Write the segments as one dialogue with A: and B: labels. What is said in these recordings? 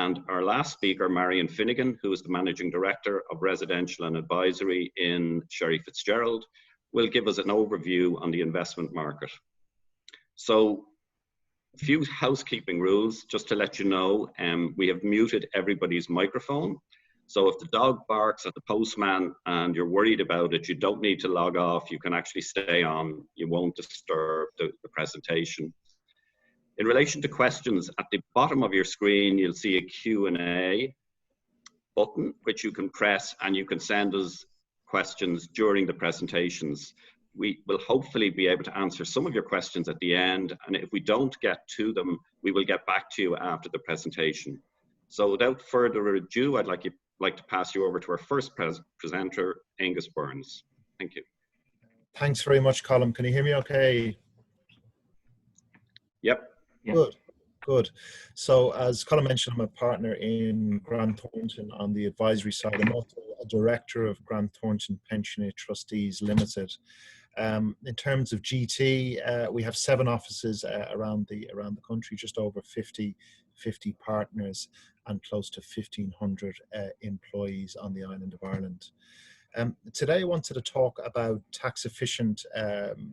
A: And our last speaker, Marion Finnegan, who is the Managing Director of Residential and Advisory in Sherry Fitzgerald, will give us an overview on the investment market. So, a few housekeeping rules, just to let you know. We have muted everybody's microphone. So if the dog barks at the postman and you're worried about it, you don't need to log off. You can actually stay on. You won't disturb the presentation. In relation to questions, at the bottom of your screen, you'll see a Q&A button, which you can press, and you can send us questions during the presentations. We will hopefully be able to answer some of your questions at the end, and if we don't get to them, we will get back to you after the presentation. So without further ado, I'd like to pass you over to our first presenter, Angus Burns. Thank you.
B: Thanks very much, Colin. Can you hear me okay?
A: Yep.
B: Good, good. So as Colin mentioned, I'm a partner in Grant Thornton on the advisory side. I'm also a director of Grant Thornton Pensionate Trustees Limited. In terms of GT, we have 7 offices around the country, just over 50 partners and close to 1,500 employees on the island of Ireland. Today I wanted to talk about tax efficient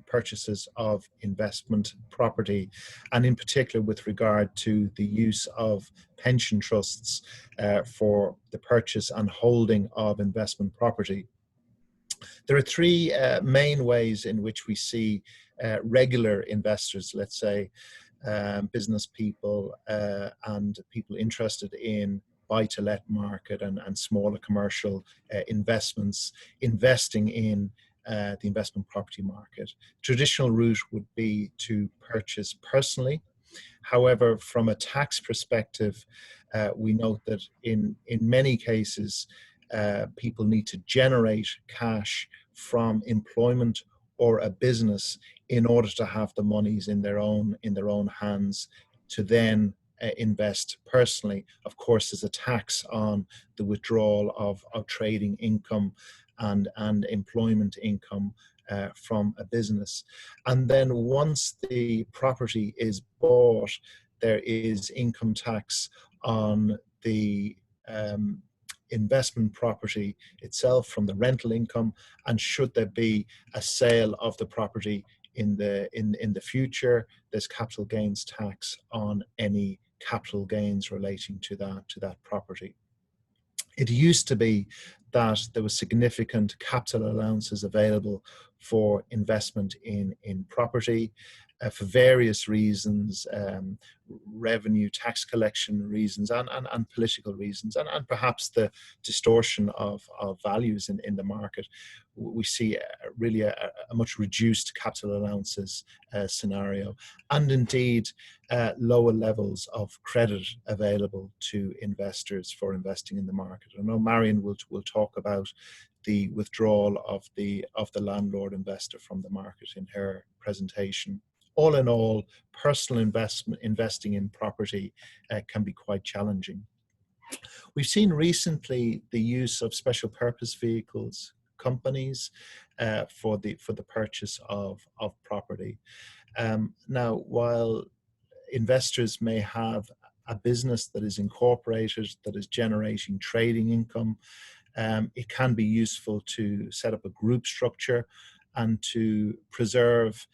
B: purchases of investment property, and in particular with regard to the use of pension trusts for the purchase and holding of investment property. There are 3 main ways in which we see regular investors, let's say business people and people interested in buy-to-let market and smaller commercial investments, investing in the investment property market. Traditional route would be to purchase personally. However, from a tax perspective, we note that in many cases, people need to generate cash from employment or a business in order to have the monies in their own hands to then invest personally. Of course, there's a tax on the withdrawal of trading income and employment income from a business. And then once the property is bought, there is income tax on the investment property itself from the rental income, and should there be a sale of the property in the future, there's capital gains tax on any capital gains relating to that property. It used to be that there was significant capital allowances available for investment in property for various reasons, revenue, tax collection reasons, and political reasons, and perhaps the distortion of values in the market. We see really a much reduced capital allowances scenario, and indeed lower levels of credit available to investors for investing in the market. I know Marion will talk about the withdrawal of the landlord investor from the market in her presentation. All in all, personal investing in property can be quite challenging. We've seen recently the use of special purpose vehicles, companies, for the purchase of property. Now, while investors may have a business that is incorporated, that is generating trading income, it can be useful to set up a group structure and to preserve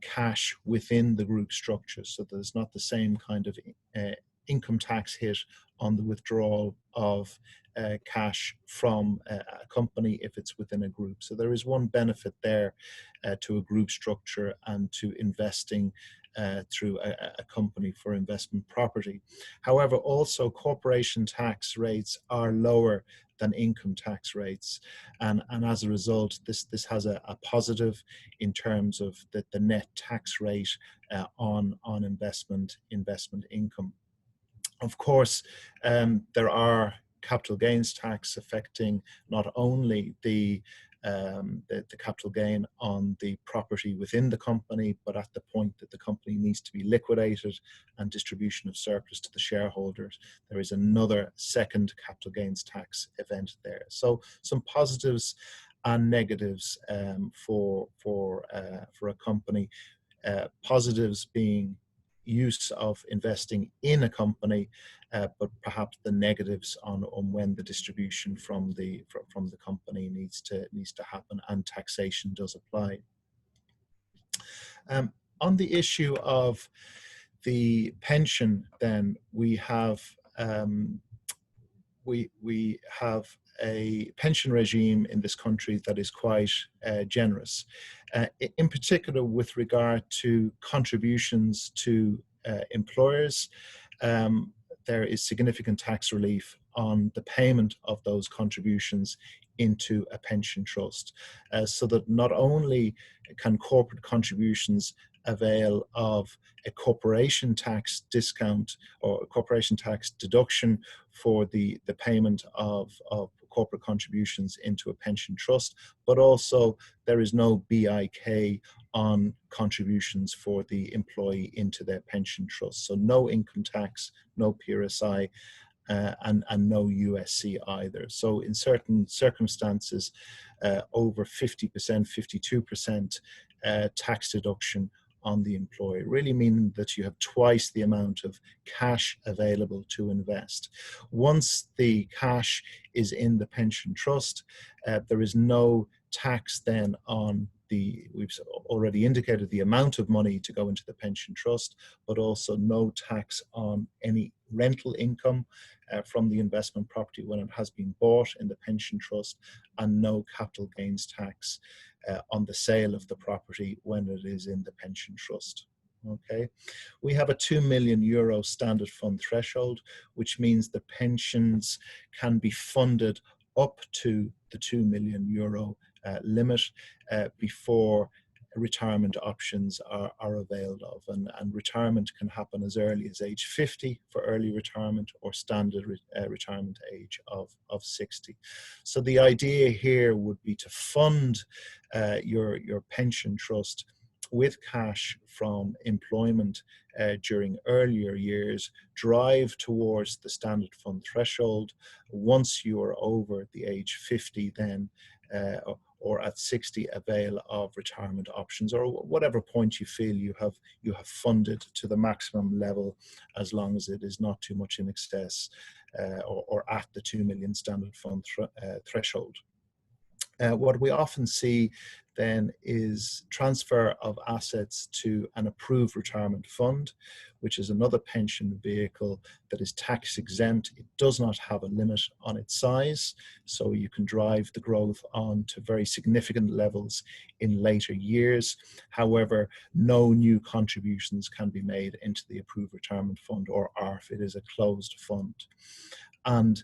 B: cash within the group structure, so there's not the same kind of income tax hit on the withdrawal of cash from a company if it's within a group. So there is one benefit there to a group structure and to investing through a company for investment property. However, also corporation tax rates are lower than income tax rates, and as a result, this has a positive in terms of the net tax rate on investment income. Of course, there are capital gains tax affecting not only the capital gain on the property within the company, but at the point that the company needs to be liquidated and distribution of surplus to the shareholders, there is another second capital gains tax event there. So some positives and negatives for a company. Positives being, use of investing in a company, but perhaps the negatives on when the distribution from the company needs to happen, and taxation does apply. On the issue of the pension, then we have a pension regime in this country that is quite generous, in particular with regard to contributions to employers. There is significant tax relief on the payment of those contributions into a pension trust, so that not only can corporate contributions avail of a corporation tax discount or a corporation tax deduction for the payment of corporate contributions into a pension trust, but also there is no BIK on contributions for the employee into their pension trust. So no income tax, no PRSI, and no USC either. So in certain circumstances, over 50%, 52% tax deduction on the employer, really meaning that you have twice the amount of cash available to invest. Once the cash is in the pension trust, there is no tax then on we've already indicated the amount of money to go into the pension trust, but also no tax on any rental income from the investment property when it has been bought in the pension trust, and no capital gains tax on the sale of the property when it is in the pension trust. Okay, we have a €2 million standard fund threshold, which means the pensions can be funded up to the €2 million limit before retirement options are availed of, and retirement can happen as early as age 50 for early retirement, or standard retirement age of 60. So the idea here would be to fund your pension trust with cash from employment during earlier years, drive towards the standard fund threshold. Once you are over the age 50, then or at 60, avail of retirement options, or whatever point you feel you have funded to the maximum level, as long as it is not too much in excess or at the 2 million standard fund threshold. What we often see then is transfer of assets to an approved retirement fund, which is another pension vehicle that is tax exempt. It does not have a limit on its size, so you can drive the growth on to very significant levels in later years. However, no new contributions can be made into the approved retirement fund, or ARF. It is a closed fund. And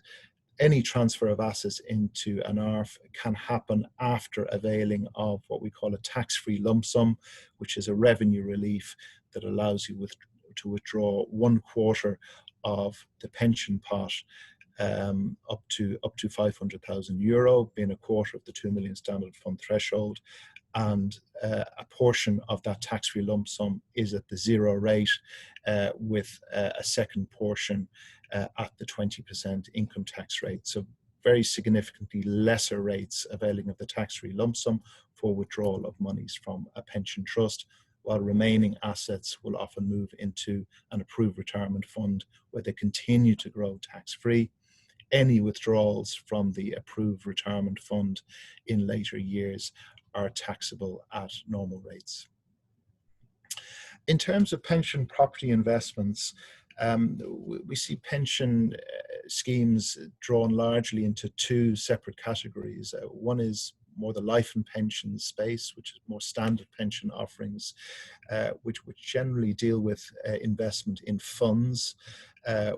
B: any transfer of assets into an ARF can happen after availing of what we call a tax-free lump sum, which is a revenue relief that allows you to withdraw 1/4 of the pension pot up to €500,000, being 1/4 of the 2 million standard fund threshold. And a portion of that tax-free lump sum is at the 0 rate, with a second portion at the 20% income tax rate. So very significantly lesser rates availing of the tax-free lump sum for withdrawal of monies from a pension trust, while remaining assets will often move into an approved retirement fund where they continue to grow tax-free. Any withdrawals from the approved retirement fund in later years are taxable at normal rates. In terms of pension property investments, we see pension schemes drawn largely into two separate categories. One is more the life and pension space, which is more standard pension offerings, which generally deal with investment in funds,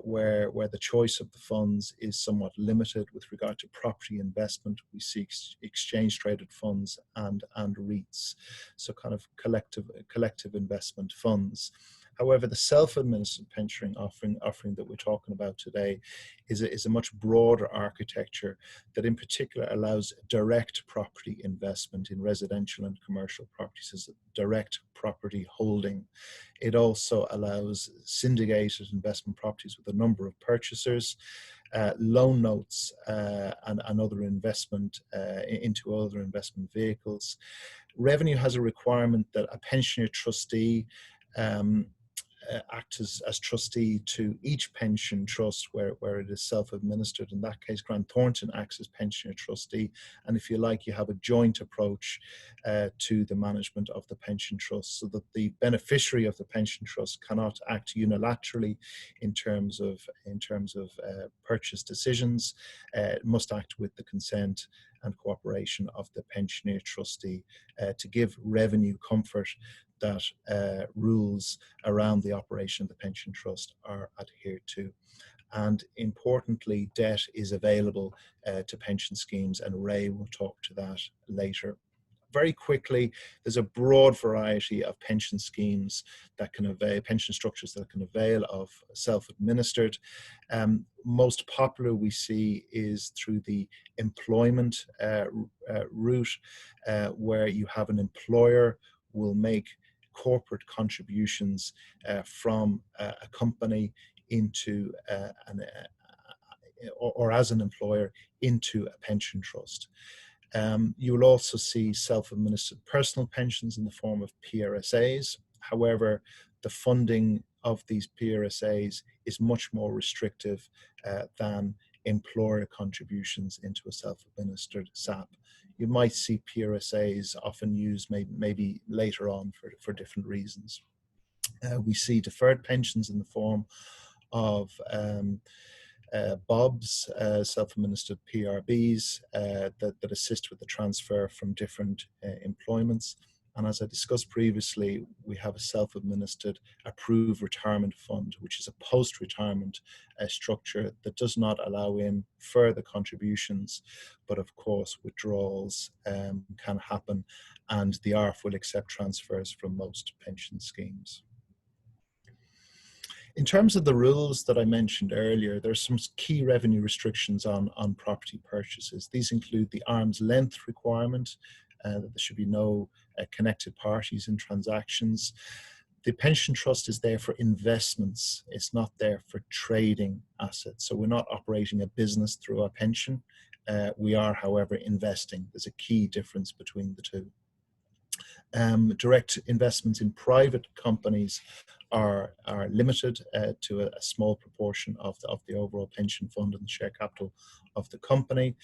B: where the choice of the funds is somewhat limited with regard to property investment. We see exchange traded funds and REITs, so kind of collective investment funds. However, the self-administered pension offering that we're talking about today is a much broader architecture that in particular allows direct property investment in residential and commercial properties as a direct property holding. It also allows syndicated investment properties with a number of purchasers, loan notes and other investment into other investment vehicles. Revenue has a requirement that a pensioner trustee act as trustee to each pension trust where it is self-administered. In that case, Grant Thornton acts as pensioner trustee, and if you like, you have a joint approach to the management of the pension trust, so that the beneficiary of the pension trust cannot act unilaterally in terms of purchase decisions. It must act with the consent and cooperation of the pensioner trustee to give revenue comfort that rules around the operation of the pension trust are adhered to. And importantly, debt is available to pension schemes, and Ray will talk to that later. Very quickly, there's a broad variety of pension schemes that can avail, pension structures that can avail of self-administered. Most popular we see is through the employment route, where you have an employer will make corporate contributions from a company into or as an employer into a pension trust. You will also see self-administered personal pensions in the form of PRSAs. However, the funding of these PRSAs is much more restrictive than employer contributions into a self-administered SAP. You might see PRSAs often used maybe later on for different reasons. We see deferred pensions in the form of BOBs, self-administered PRBs, that assist with the transfer from different employments. And as I discussed previously, we have a self-administered approved retirement fund, which is a post-retirement structure that does not allow in further contributions, but of course withdrawals can happen, and the ARF will accept transfers from most pension schemes. In terms of the rules that I mentioned earlier, there are some key revenue restrictions on property purchases. These include the arm's length requirement, that there should be no connected parties in transactions. The pension trust is there for investments. It's not there for trading assets. So we're not operating a business through our pension. We are, however, investing. There's a key difference between the two. Direct investments in private companies are limited to a small proportion of the overall pension fund and the share capital of the company,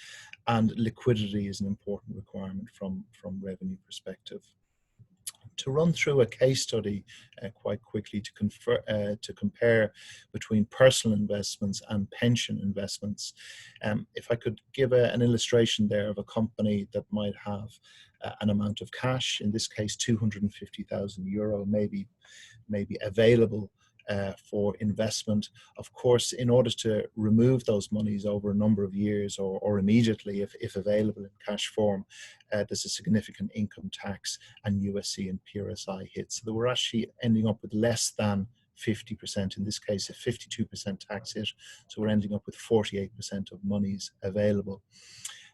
B: and liquidity is an important requirement from revenue perspective. To run through a case study quite quickly to compare between personal investments and pension investments, if I could give an illustration there of a company that might have an amount of cash, in this case €250,000 maybe available for investment. Of course, in order to remove those monies over a number of years or immediately if available in cash form, there's a significant income tax and USC and PRSI hits. So we're actually ending up with less than 50%, in this case a 52% tax hit, so we're ending up with 48% of monies available.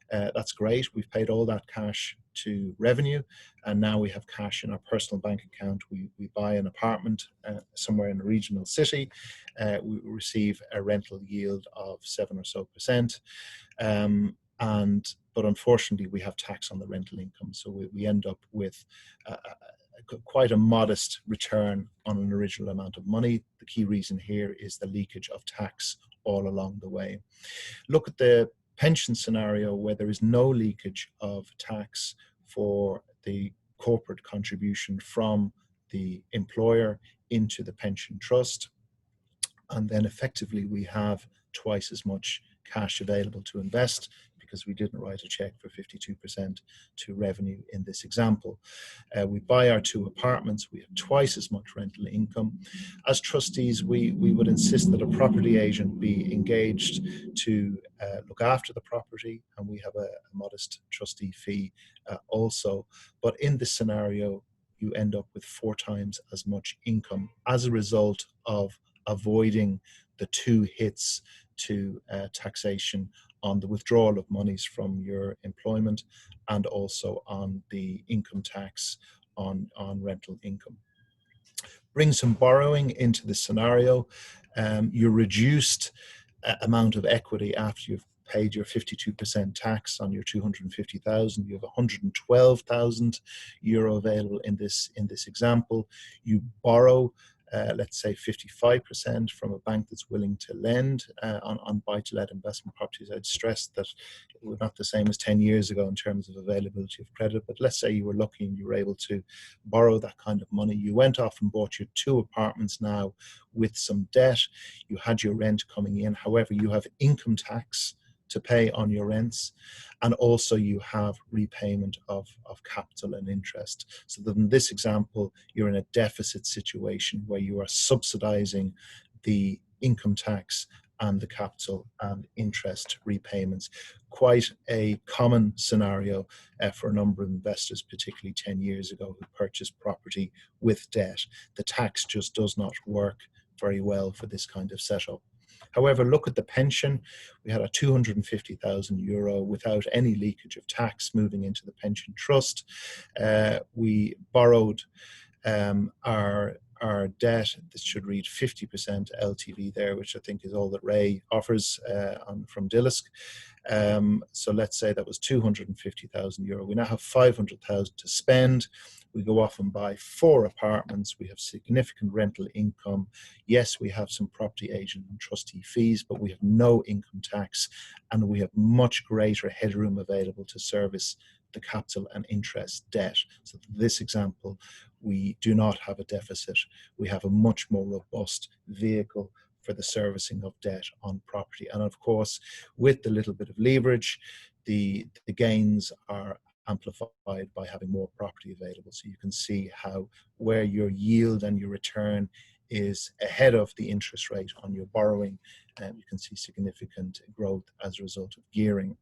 B: That's great. We've paid all that cash to revenue, and now we have cash in our personal bank account. We buy an apartment somewhere in a regional city. We receive a rental yield of 7% or so. But unfortunately, we have tax on the rental income, so we end up with quite a modest return on an original amount of money. The key reason here is the leakage of tax all along the way. Look at the pension scenario where there is no leakage of tax for the corporate contribution from the employer into the pension trust, and then effectively we have twice as much cash available to invest because we didn't write a check for 52% to revenue in this example. We buy our 2 apartments, we have twice as much rental income. As trustees, we would insist that a property agent be engaged to look after the property, and we have a modest trustee fee also. But in this scenario, you end up with 4 times as much income as a result of avoiding the 2 hits to taxation on the withdrawal of monies from your employment and also on the income tax on rental income. Bring some borrowing into the scenario. Your reduced amount of equity after you've paid your 52% tax on your 250,000, you have 112,000 euro available in this example. You borrow let's say 55% from a bank that's willing to lend on buy-to-let investment properties. I'd stress that it was not the same as 10 years ago in terms of availability of credit, but let's say you were lucky and you were able to borrow that kind of money. You went off and bought your 2 apartments now with some debt. You had your rent coming in. However, you have income tax to pay on your rents, and also you have repayment of capital and interest. So that in this example, you're in a deficit situation where you are subsidizing the income tax and the capital and interest repayments. Quite a common scenario for a number of investors, particularly 10 years ago, who purchased property with debt. The tax just does not work very well for this kind of setup. However, look at the pension. We had a €250,000 without any leakage of tax moving into the pension trust. We borrowed our debt. This should read 50% LTV there, which I think is all that Ray offers from Dillisk. So let's say that was €250,000. We now have 500,000 to spend. We go off and buy 4 apartments. We have significant rental income. Yes, we have some property agent and trustee fees, but we have no income tax, and we have much greater headroom available to service the capital and interest debt. So in this example, we do not have a deficit. We have a much more robust vehicle for the servicing of debt on property. And of course, with the little bit of leverage, the gains are amplified by having more property available. So you can see how where your yield and your return is ahead of the interest rate on your borrowing, you can see significant growth as a result of gearing.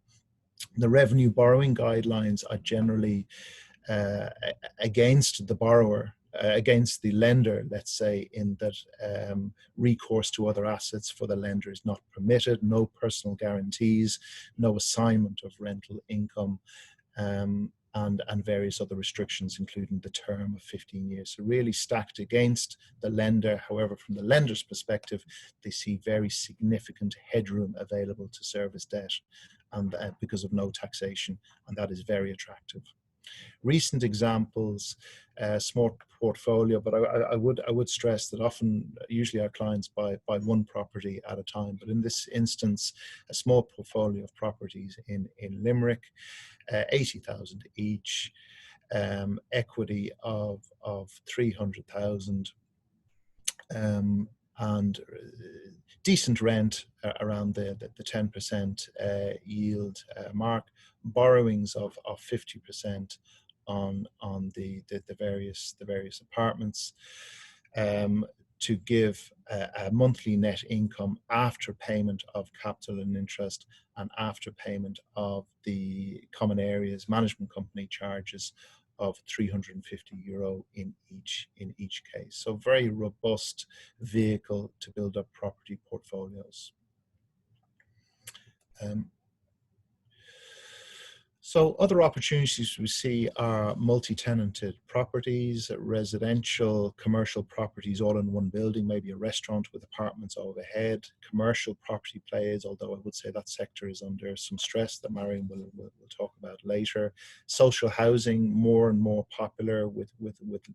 B: The revenue borrowing guidelines are generally against the borrower, against the lender, let's say, in that recourse to other assets for the lender is not permitted, no personal guarantees, no assignment of rental income, and various other restrictions, including the term of 15 years. So really stacked against the lender. However, from the lender's perspective, they see very significant headroom available to service debt, and because of no taxation, and that is very attractive. Recent examples, small portfolio, but I would stress that usually our clients buy 1 property at a time, but in this instance, a small portfolio of properties in Limerick, 80,000 each, equity of 300,000, and decent rent around the 10% yield mark, borrowings of 50% on the various apartments, to give a monthly net income after payment of capital and interest and after payment of the common areas management company charges of €350 in each case. So very robust vehicle to build up property portfolios. So other opportunities we see are multi-tenanted properties, residential, commercial properties all in one building, maybe a restaurant with apartments overhead, commercial property plays, although I would say that sector is under some stress that Marion will talk about later. Social housing, more and more popular with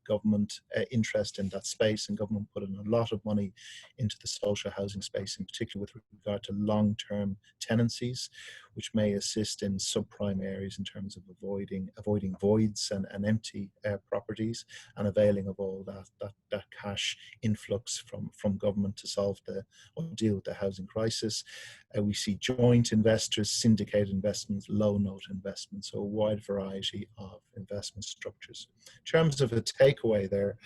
B: government interest in that space, and government putting a lot of money into the social housing space, in particular with regard to long-term tenancies, which may assist in subprime areas in terms of avoiding voids and empty properties, and availing of all that cash influx from government to deal with the housing crisis. We see joint investors, syndicated investments, low note investments, so a wide variety of investment structures. In terms of a takeaway there,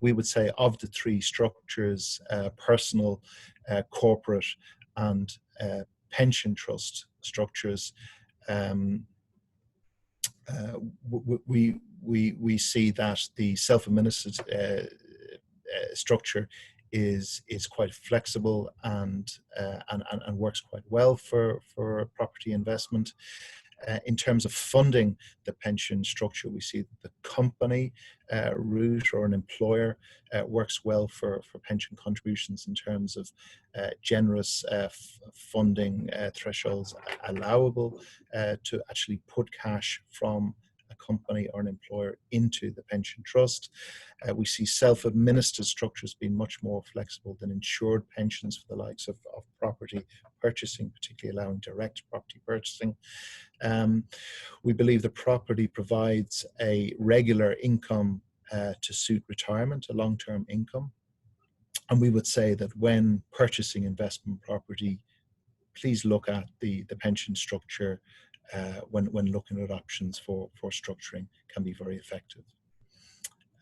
B: we would say of the 3 structures, personal, corporate, and pension trust structures, we see that the self-administered structure is quite flexible and works quite well for property investment. In terms of funding the pension structure, we see that the company route or an employer works well for pension contributions in terms of generous funding thresholds allowable to actually put cash from a company or an employer into the pension trust. We see self-administered structures being much more flexible than insured pensions for the likes of property purchasing, particularly allowing direct property purchasing. We believe the property provides a regular income to suit retirement, a long-term income. And we would say that when purchasing investment property, please look at the pension structure when looking at options for structuring, can be very effective.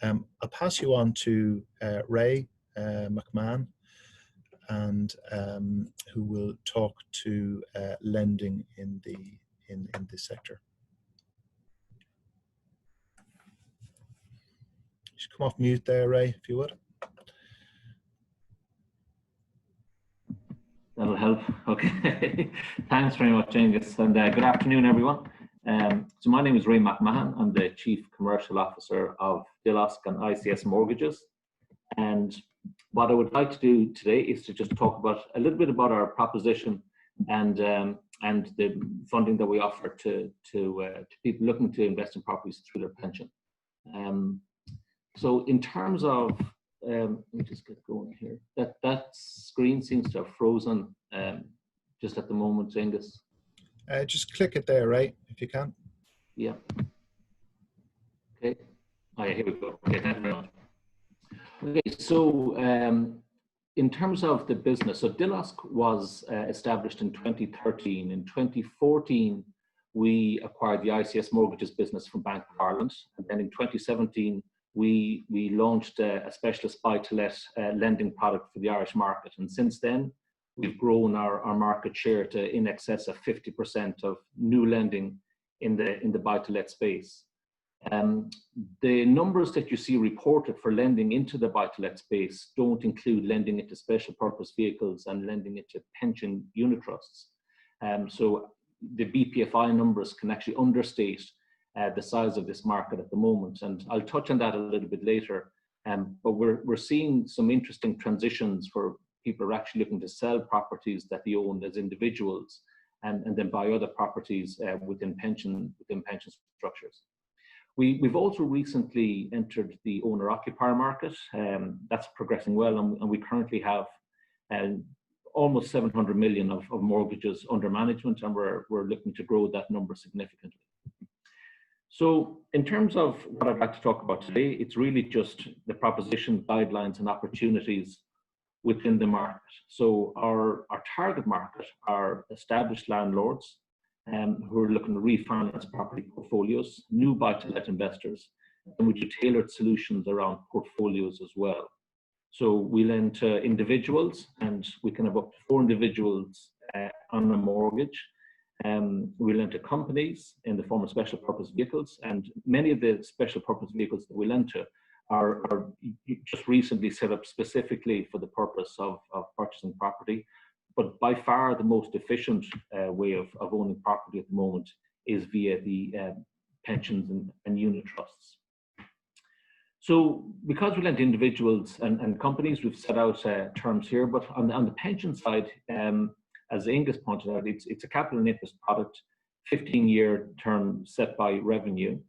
B: I'll pass you on to Ray McMahon, and who will talk to lending in the sector. Just come off mute there, Ray, if you would.
C: That'll help. Okay. Thanks very much, Angus, and good afternoon, everyone. So my name is Ray McMahon. I'm the Chief Commercial Officer of DUBLIN and ICS Mortgages. And what I would like to do today is to just talk about a little bit about our proposition and the funding that we offer to people looking to invest in properties through their pension. So in terms of let me just get going here. That screen seems to have frozen just at the moment, Angus.
B: Just click it there, right, if you can.
C: Yeah. Okay. Oh, yeah, here we go. Okay, thank you very much. Okay, so in terms of the business, so DUBLIN was established in 2013. In 2014, we acquired the ICS Mortgages business from Bank of Ireland, and then in 2017, we launched a specialist buy-to-let lending product for the Irish market. And since then, we've grown our market share to in excess of 50% of new lending in the buy-to-let space. The numbers that you see reported for lending into the buy-to-let space don't include lending into special purpose vehicles and lending into pension unit trusts. So the BPFI numbers can actually understate the size of this market at the moment, and I'll touch on that a little bit later. But we're seeing some interesting transitions where people are actually looking to sell properties that they own as individuals, and then buy other properties within pension structures. We've also recently entered the owner-occupier market. That's progressing well, and we currently have almost 700 million of mortgages under management, and we're looking to grow that number significantly. So in terms of what I'd like to talk about today, it's really just the proposition, guidelines, and opportunities within the market. So our target market are established landlords who are looking to refinance property portfolios, new buy-to-let investors, and we do tailored solutions around portfolios as well. So we lend to individuals, and we can have up to 4 individuals on a mortgage. We lend to companies in the form of special purpose vehicles, and many of the special purpose vehicles that we lend to are just recently set up specifically for the purpose of purchasing property. But by far the most efficient way of owning property at the moment is via the pensions and unit trusts. So because we lend to individuals and companies, we've set out terms here, but on the pension side, as Angus pointed out, it's a capital and interest product, 15-year term set by revenue.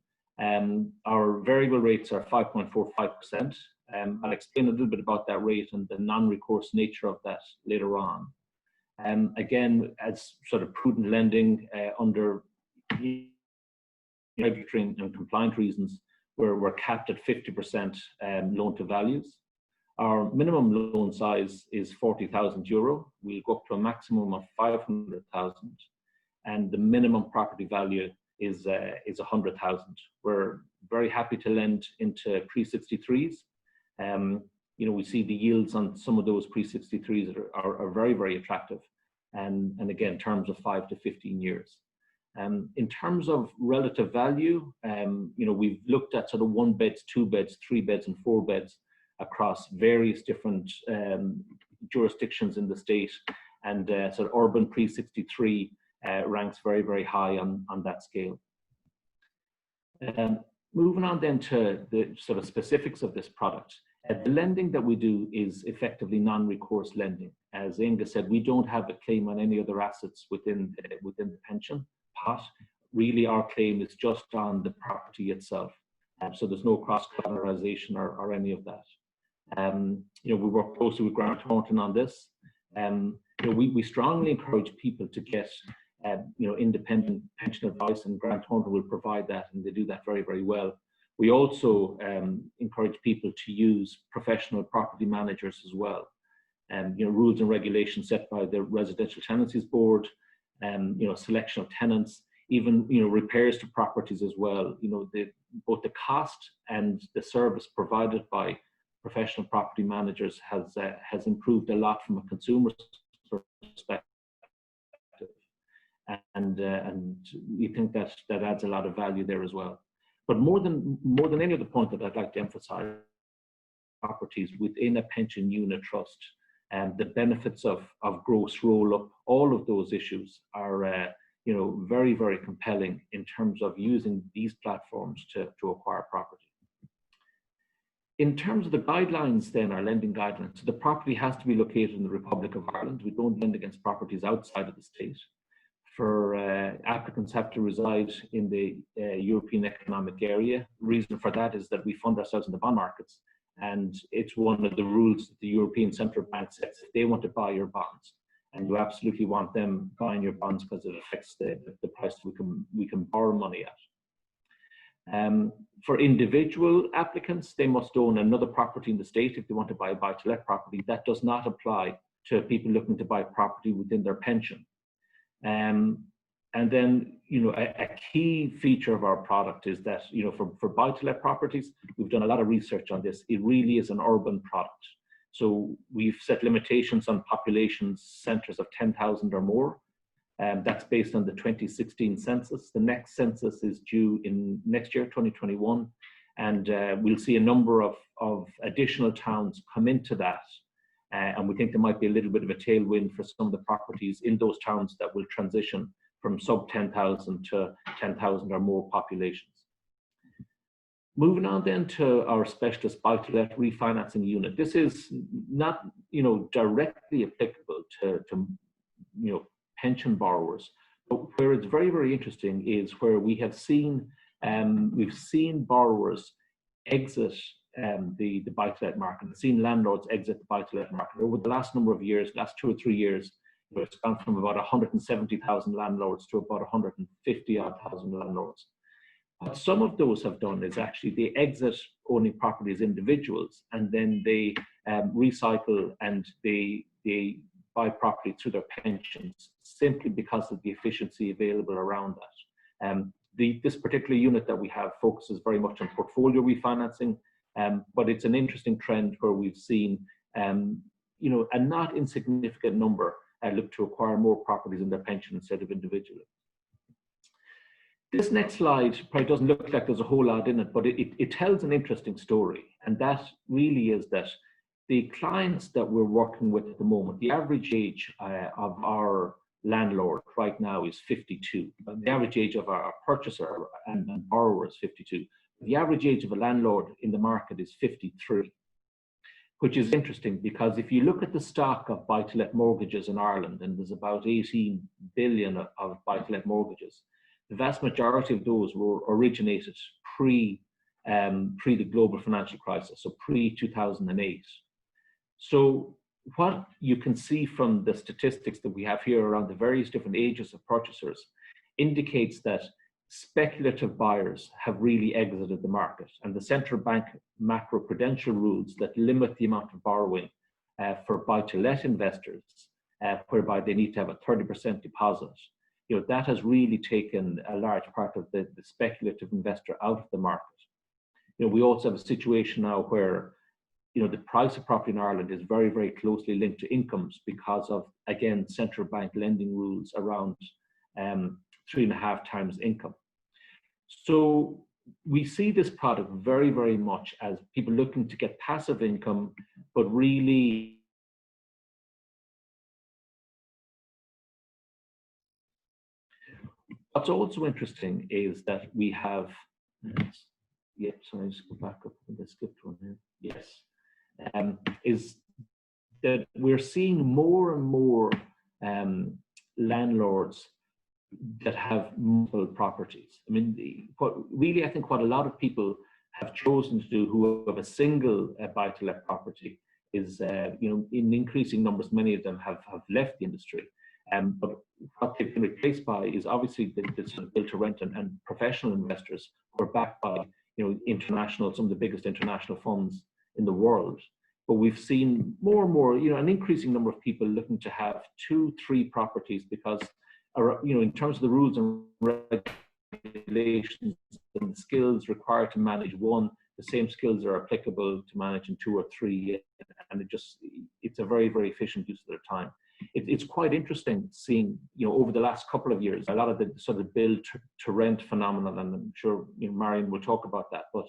C: Our variable rates are 5.45%. I'll explain a little bit about that rate and the non-recourse nature of that later on. Again, as sort of prudent lending under regulatory and compliant reasons, we're capped at 50% loan to values. Our minimum loan size is €40,000. We'll go up to a maximum of 500,000, and the minimum property value is 100,000. We're very happy to lend into pre-63s. You know, we see the yields on some of those pre-63s are very, very attractive, and again, terms of 5 to 15 years. In terms of relative value, you know, we've looked at sort of 1 beds, 2 beds, 3 beds, and 4 beds across various different jurisdictions in the state, and sort of urban pre-63 ranks very, very high on that scale. Moving on then to the sort of specifics of this product. The lending that we do is effectively non-recourse lending. As Angus said, we don't have a claim on any other assets within the pension pot. really our claim is just on the property itself. So there's no cross-collateralization or any of that. You know, we work closely with Grant Thornton on this. You know, we strongly encourage people to get you know, independent pension advice, and Grant Thornton will provide that, and they do that very, very well. We also encourage people to use professional property managers as well. You know, rules and regulations set by the Residential Tenancies Board, you know, selection of tenants, even, you know, repairs to properties as well. You know, both the cost and the service provided by professional property managers has improved a lot from a consumer's perspective, and we think that adds a lot of value there as well. But more than any other point that I'd like to emphasize, properties within a pension unit trust, and the benefits of gross roll-up, all of those issues are you know, very, very compelling in terms of using these platforms to acquire property. In terms of the guidelines then, our lending guidelines, so the property has to be located in the Republic of Ireland. We don't lend against properties outside of the state. For applicants have to reside in the European Economic Area. Reason for that is that we fund ourselves in the bond markets, and it's one of the rules that the European Central Bank sets. If they want to buy your bonds, and you absolutely want them buying your bonds because it affects the price we can borrow money at. For individual applicants, they must own another property in the state if they want to buy a buy-to-let property. That does not apply to people looking to buy property within their pension. And then, you know, a key feature of our product is that, you know, for buy-to-let properties, we've done a lot of research on this. It really is an urban product. So we've set limitations on population centres of 10,000 or more. That's based on the 2016 census. The next census is due in next year, 2021. And we'll see a number of additional towns come into that. And we think there might be a little bit of a tailwind for some of the properties in those towns that will transition from sub 10,000 to 10,000 or more populations. Moving on then to our specialist buy-to-let refinancing unit. This is not, you know, directly applicable to you know, pension borrowers, but where it's very, very interesting is where we have seen, we've seen borrowers exit the buy-to-let market. We've seen landlords exit the buy-to-let market over the last number of years, last 2 or 3 years. It's gone from about 170,000 landlords to about 150,000 landlords. What some of those have done is actually they exit owning property as individuals, and then they recycle and they buy property through their pensions simply because of the efficiency available around that. This particular unit that we have focuses very much on portfolio refinancing, but it's an interesting trend where we've seen you know, a not insignificant number look to acquire more properties in their pension instead of individually. This next slide probably doesn't look like there's a whole lot in it, but it tells an interesting story. And that really is that the clients that we're working with at the moment, the average age of our landlord right now is 52. The average age of our purchaser and borrower is 52. The average age of a landlord in the market is 53, which is interesting because if you look at the stock of buy-to-let mortgages in Ireland, and there's about 18 billion of buy-to-let mortgages, the vast majority of those were originated pre the global financial crisis, so pre-2008. So what you can see from the statistics that we have here around the various different ages of purchasers indicates that speculative buyers have really exited the market, and the central bank macroprudential rules that limit the amount of borrowing for buy-to-let investors, whereby they need to have a 30% deposit, you know, that has really taken a large part of the speculative investor out of the market. You know, we also have a situation now where, you know, the price of property in Ireland is very, very closely linked to incomes because of, again, central bank lending rules around 3.5 times income. So we see this product very, very much as people looking to get passive income, but really what's also interesting is that we have, yeah, sorry, just go back up and let's skip one here. Yes, is that we're seeing more and more landlords that have multiple properties. I mean, I think what a lot of people have chosen to do who have a single buy-to-let property is, in increasing numbers, many of them have left the industry. But what they've been replaced by is obviously the sort of build-to-rent and professional investors who are backed by, some of the biggest international funds in the world. But we've seen more and more, an increasing number of people looking to have 2-3 properties because, in terms of the rules and regulations and the skills required to manage one, the same skills are applicable to managing 2 or 3, and it's a very, very efficient use of their time. It's quite interesting seeing, over the last couple of years, a lot of the sort of build to rent phenomenon, and I'm sure Marion will talk about that, but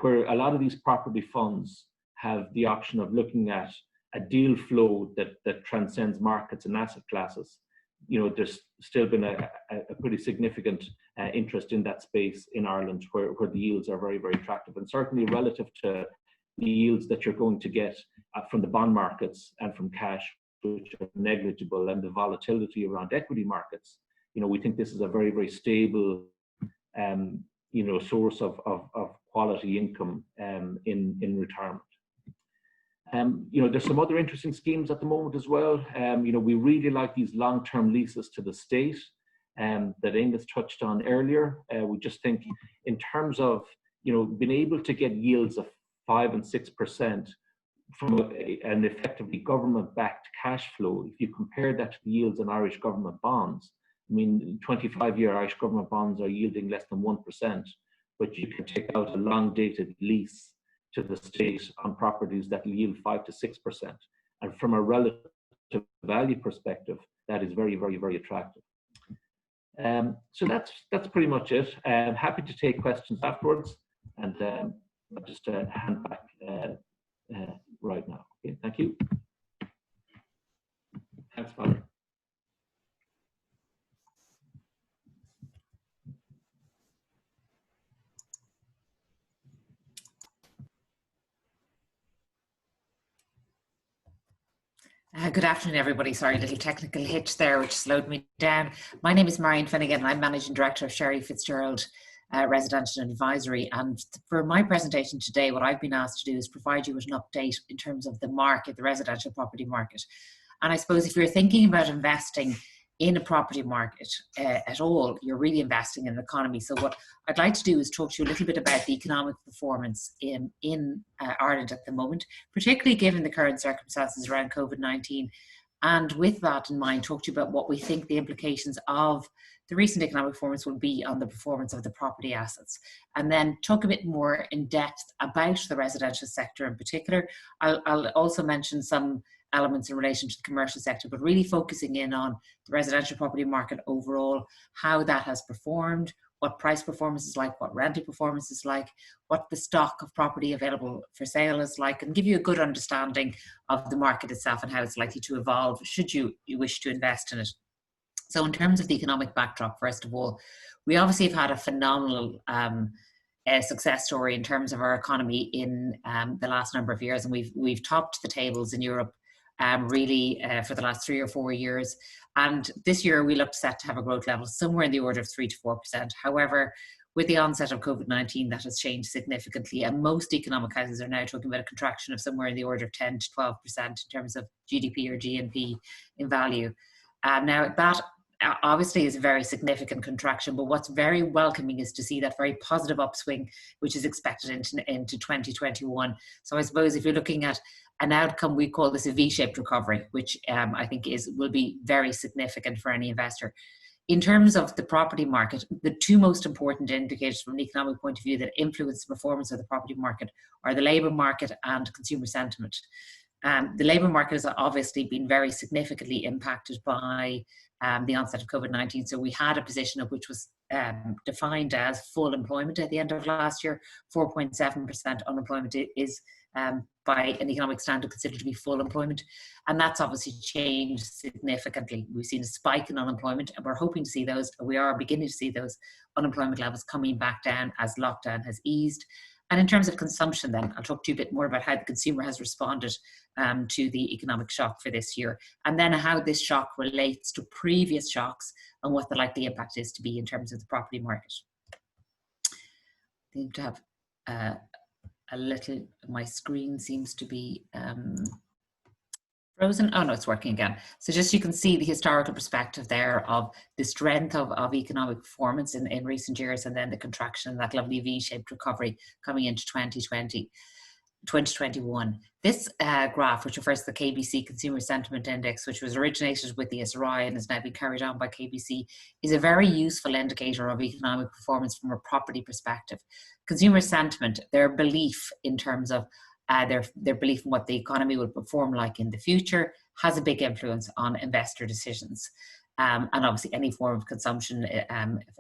C: where a lot of these property funds have the option of looking at a deal flow that transcends markets and asset classes. There's still been a pretty significant interest in that space in Ireland where the yields are very, very attractive, and certainly relative to the yields that you're going to get from the bond markets and from cash, which are negligible, and the volatility around equity markets. We think this is a very, very stable, source of quality income in retirement. There's some other interesting schemes at the moment as well. We really like these long-term leases to the state that Angus touched on earlier. We just think in terms of, being able to get yields of 5 and 6% from an effectively government-backed cash flow. If you compare that to the yields on Irish government bonds, 25-year Irish government bonds are yielding less than 1%, but you can take out a long-dated lease to the state on properties that yield 5 to 6%. And from a relative value perspective, that is very, very, very attractive. So that's pretty much it. I'm happy to take questions afterwards, and I'll just hand back right now. Okay, thank you. Thanks, Father.
D: Good afternoon, everybody. Sorry, a little technical hitch there, which slowed me down. My name is Marion Finnegan, and I'm Managing Director of Sherry Fitzgerald Residential and Advisory. And for my presentation today, what I've been asked to do is provide you with an update in terms of the market, the residential property market. And I suppose if you're thinking about investing in a property market at all, you're really investing in an economy. So what I'd like to do is talk to you a little bit about the economic performance in Ireland at the moment, particularly given the current circumstances around COVID-19. And with that in mind, talk to you about what we think the implications of the recent economic performance will be on the performance of the property assets. And then talk a bit more in depth about the residential sector in particular. I'll also mention some elements in relation to the commercial sector, but really focusing in on the residential property market overall, how that has performed, what price performance is like, what rental performance is like, what the stock of property available for sale is like, and give you a good understanding of the market itself and how it's likely to evolve should you wish to invest in it. So in terms of the economic backdrop, first of all, we obviously have had a phenomenal success story in terms of our economy in the last number of years, and we've topped the tables in Europe really for the last 3 or 4 years. And this year we look set to have a growth level somewhere in the order of 3 to 4%. However, with the onset of COVID-19, that has changed significantly, and most economic houses are now talking about a contraction of somewhere in the order of 10 to 12% in terms of GDP or GNP in value. Now that obviously is a very significant contraction, but what's very welcoming is to see that very positive upswing which is expected into 2021. So I suppose if you're looking at an outcome, we call this a V-shaped recovery, which I think will be very significant for any investor. In terms of the property market, the two most important indicators from an economic point of view that influence the performance of the property market are the labour market and consumer sentiment. The labour market has obviously been very significantly impacted by the onset of COVID-19. So we had a position of which was defined as full employment at the end of last year. 4.7% unemployment is by an economic standard considered to be full employment. And that's obviously changed significantly. We've seen a spike in unemployment, and we're hoping to see those, we are beginning to see those unemployment levels coming back down as lockdown has eased. And in terms of consumption then, I'll talk to you a bit more about how the consumer has responded to the economic shock for this year, and then how this shock relates to previous shocks and what the likely impact is to be in terms of the property market. I seem to have a little, my screen seems to be frozen. Oh no, it's working again. So just you can see the historical perspective there of the strength of economic performance in recent years, and then the contraction, that lovely V-shaped recovery coming into 2021. This graph, which refers to the KBC Consumer Sentiment Index, which was originated with the SRI and is now being carried on by KBC, is a very useful indicator of economic performance from a property perspective. Consumer sentiment, their belief in terms of their belief in what the economy will perform like in the future, has a big influence on investor decisions, and obviously any form of consumption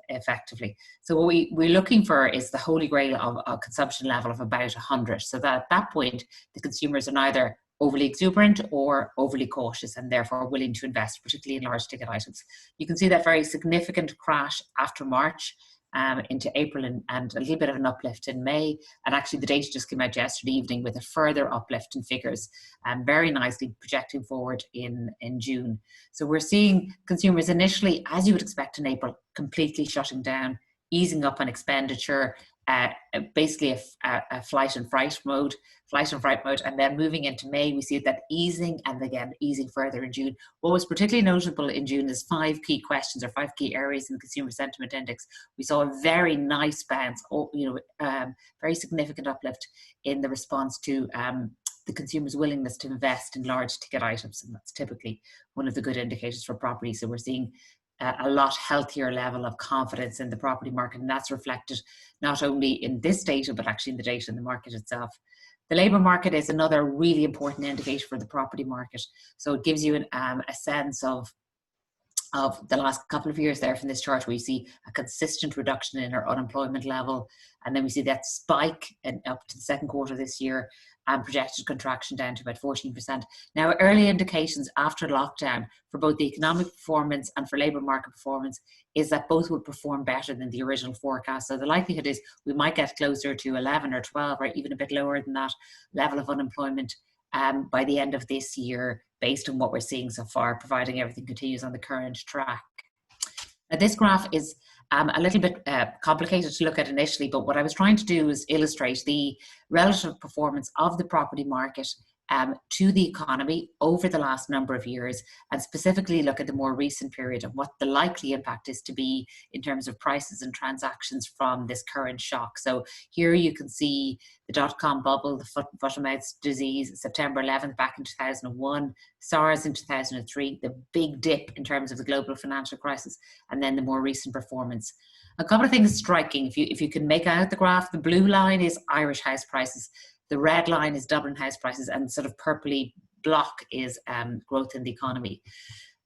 D: effectively. So what we're looking for is the holy grail of a consumption level of about 100. So that at that point, the consumers are neither overly exuberant or overly cautious, and therefore willing to invest, particularly in large ticket items. You can see that very significant crash after March into April, and a little bit of an uplift in May. And actually the data just came out yesterday evening with a further uplift in figures, and very nicely projecting forward in June. So we're seeing consumers initially, as you would expect in April, completely shutting down, easing up on expenditure, basically a flight and fright mode, and then moving into May, we see that easing, and again easing further in June. What was particularly notable in June is 5 key questions, or 5 key areas in the Consumer Sentiment Index. We saw a very nice bounce, very significant uplift in the response to the consumer's willingness to invest in large ticket items, and that's typically one of the good indicators for property. So we're seeing a lot healthier level of confidence in the property market, and that's reflected not only in this data, but actually in the data in the market itself. The labour market is another really important indicator for the property market. So it gives you a sense of the last couple of years there from this chart, where you see a consistent reduction in our unemployment level, and then we see that spike up to the second quarter this year, and projected contraction down to about 14%. Now, early indications after lockdown for both the economic performance and for labour market performance is that both will perform better than the original forecast. So the likelihood is we might get closer to 11 or 12, or even a bit lower than that level of unemployment by the end of this year, based on what we're seeing so far, providing everything continues on the current track. Now, this graph is a little bit complicated to look at initially, but what I was trying to do is illustrate the relative performance of the property market to the economy over the last number of years, and specifically look at the more recent period and what the likely impact is to be in terms of prices and transactions from this current shock. So here you can see the dot-com bubble, the foot-and-mouth disease, September 11th back in 2001, SARS in 2003, the big dip in terms of the global financial crisis, and then the more recent performance. A couple of things striking, if you can make out the graph, the blue line is Irish house prices, the red line is Dublin house prices, and sort of purpley block is growth in the economy.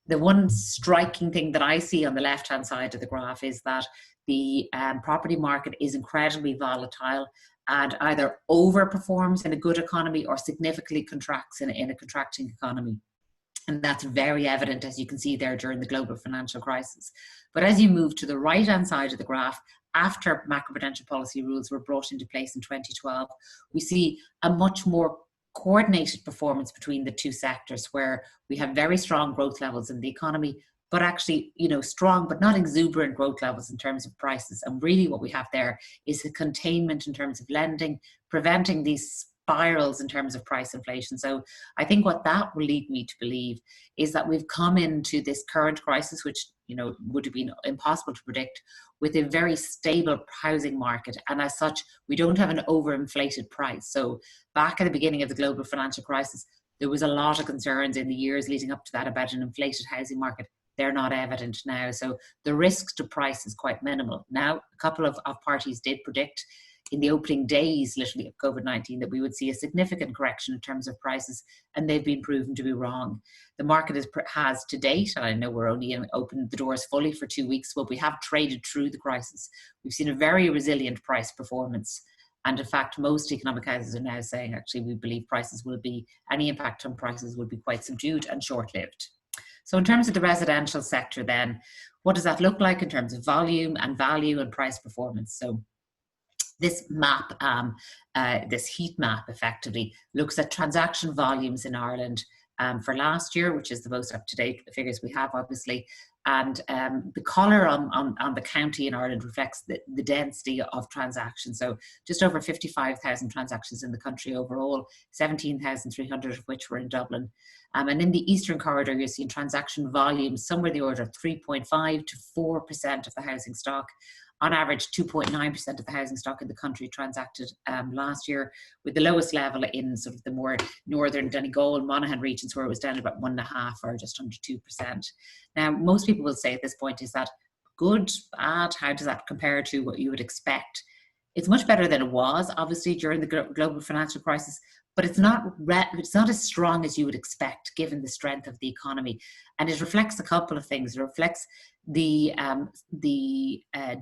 D: The one striking thing that I see on the left-hand side of the graph is that the property market is incredibly volatile, and either overperforms in a good economy or significantly contracts in a contracting economy. And that's very evident, as you can see there, during the global financial crisis. But as you move to the right-hand side of the graph, after macroprudential policy rules were brought into place in 2012, we see a much more coordinated performance between the two sectors, where we have very strong growth levels in the economy, but actually, strong but not exuberant growth levels in terms of prices. And really what we have there is a containment in terms of lending, preventing these spirals in terms of price inflation. So I think what that will lead me to believe is that we've come into this current crisis, which would have been impossible to predict, with a very stable housing market, and as such we don't have an overinflated price. So back at the beginning of the global financial crisis, there was a lot of concerns in the years leading up to that about an inflated housing market. They're not evident now, so the risk to price is quite minimal. Now, a couple of parties did predict in the opening days, literally, of COVID-19, that we would see a significant correction in terms of prices, and they've been proven to be wrong. The market has to date, and I know we're only opened the doors fully for 2 weeks, but we have traded through the crisis. We've seen a very resilient price performance. And in fact, most economic houses are now saying, actually, we believe any impact on prices will be quite subdued and short-lived. So in terms of the residential sector then, what does that look like in terms of volume and value and price performance? So This map, this heat map effectively looks at transaction volumes in Ireland for last year, which is the most up-to-date figures we have, obviously. And the colour on the county in Ireland reflects the density of transactions. So just over 55,000 transactions in the country overall, 17,300 of which were in Dublin. And in the Eastern Corridor, you're seeing transaction volumes somewhere in the order of 3.5 to 4% of the housing stock. On average, 2.9% of the housing stock in the country transacted last year, with the lowest level in sort of the more northern Donegal and Monaghan regions, where it was down about 1.5% or just under 2%. Now, most people will say at this point, is that good, bad? How does that compare to what you would expect? It's much better than it was, obviously, during the global financial crisis, but it's not as strong as you would expect given the strength of the economy. And it reflects a couple of things. It reflects the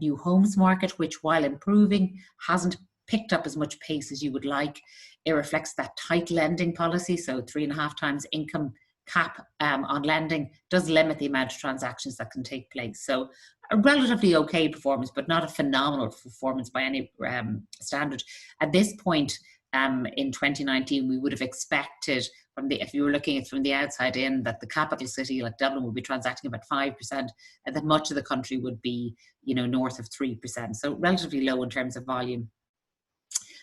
D: new homes market, which, while improving, hasn't picked up as much pace as you would like. It reflects that tight lending policy, so 3.5 times income cap on lending does limit the amount of transactions that can take place. So a relatively okay performance, but not a phenomenal performance by any standard. At this point, in 2019, we would have expected, if you were looking at it from the outside in, that the capital city like Dublin would be transacting about 5%, and that much of the country would be, north of 3%. So relatively low in terms of volume.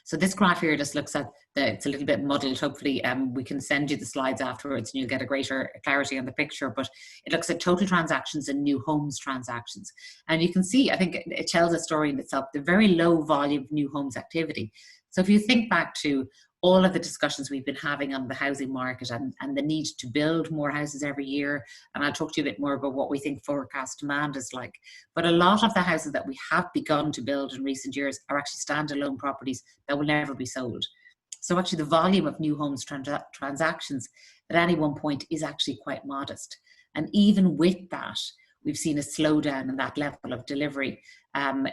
D: So this graph here just looks at it's a little bit muddled. Hopefully we can send you the slides afterwards and you'll get a greater clarity on the picture, but it looks at total transactions and new homes transactions. And you can see, I think it tells a story in itself, the very low volume of new homes activity. So if you think back to all of the discussions we've been having on the housing market and the need to build more houses every year, and I'll talk to you a bit more about what we think forecast demand is like. But a lot of the houses that we have begun to build in recent years are actually standalone properties that will never be sold. So actually the volume of new homes transactions at any one point is actually quite modest. And even with that, we've seen a slowdown in that level of delivery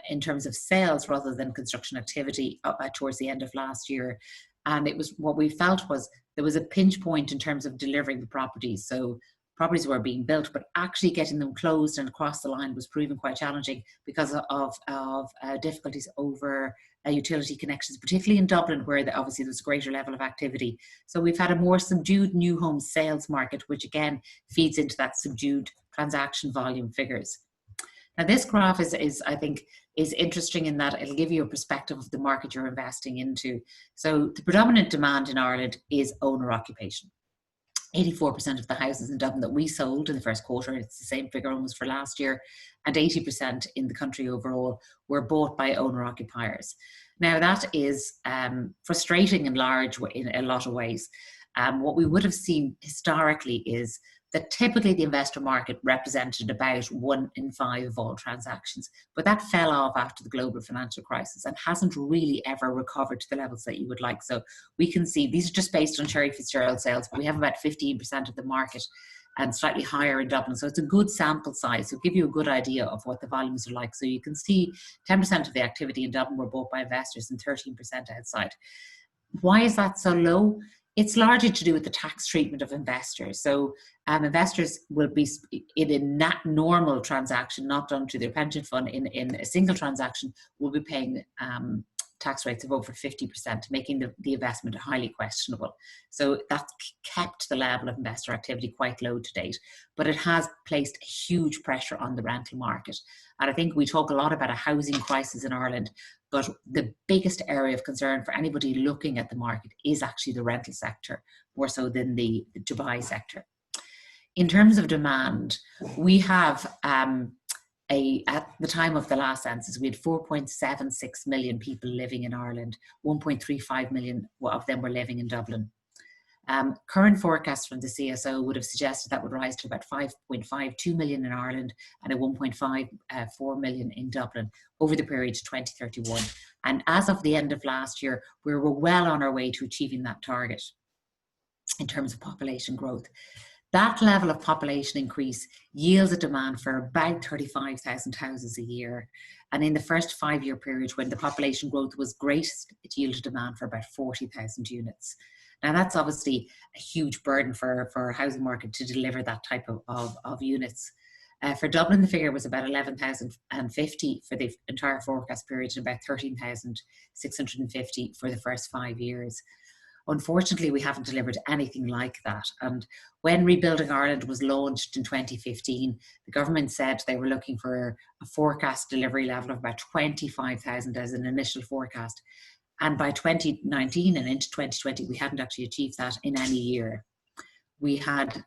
D: in terms of sales rather than construction activity towards the end of last year. And it was what we felt was there was a pinch point in terms of delivering the properties. So properties were being built, but actually getting them closed and across the line was proving quite challenging because of difficulties over utility connections, particularly in Dublin, where obviously there's a greater level of activity. So we've had a more subdued new home sales market, which again feeds into that subdued transaction volume figures. Now this graph I think is interesting in that it'll give you a perspective of the market you're investing into. So the predominant demand in Ireland is owner occupation. 84% of the houses in Dublin that we sold in the first quarter, it's the same figure almost for last year, and 80% in the country overall were bought by owner occupiers. Now that is frustrating in a lot of ways. What we would have seen historically is that typically the investor market represented about 1 in 5 of all transactions, but that fell off after the global financial crisis and hasn't really ever recovered to the levels that you would like. So we can see, these are just based on Sherry Fitzgerald sales, but we have about 15% of the market and slightly higher in Dublin. So it's a good sample size. So give you a good idea of what the volumes are like. So you can see 10% of the activity in Dublin were bought by investors and 13% outside. Why is that so low? It's largely to do with the tax treatment of investors. So investors will be in a normal transaction, not done to their pension fund, in a single transaction, will be paying tax rates of over 50%, making the investment highly questionable. So that's kept the level of investor activity quite low to date, but it has placed a huge pressure on the rental market. And I think we talk a lot about a housing crisis in Ireland, but the biggest area of concern for anybody looking at the market is actually the rental sector, more so than the Dubai sector. In terms of demand, we have at the time of the last census, we had 4.76 million people living in Ireland. 1.35 million of them were living in Dublin. Current forecasts from the CSO would have suggested that would rise to about 5.52 million in Ireland and a 1.54 million in Dublin over the period to 2031. And as of the end of last year, we were well on our way to achieving that target in terms of population growth. That level of population increase yields a demand for about 35,000 houses a year. And in the first 5-year period, when the population growth was greatest, it yielded demand for about 40,000 units. Now that's obviously a huge burden for a housing market to deliver that type of units. For Dublin, the figure was about 11,050 for the entire forecast period and about 13,650 for the first 5 years. Unfortunately, we haven't delivered anything like that. And when Rebuilding Ireland was launched in 2015, the government said they were looking for a forecast delivery level of about 25,000 as an initial forecast. And by 2019 and into 2020, we hadn't actually achieved that in any year. We had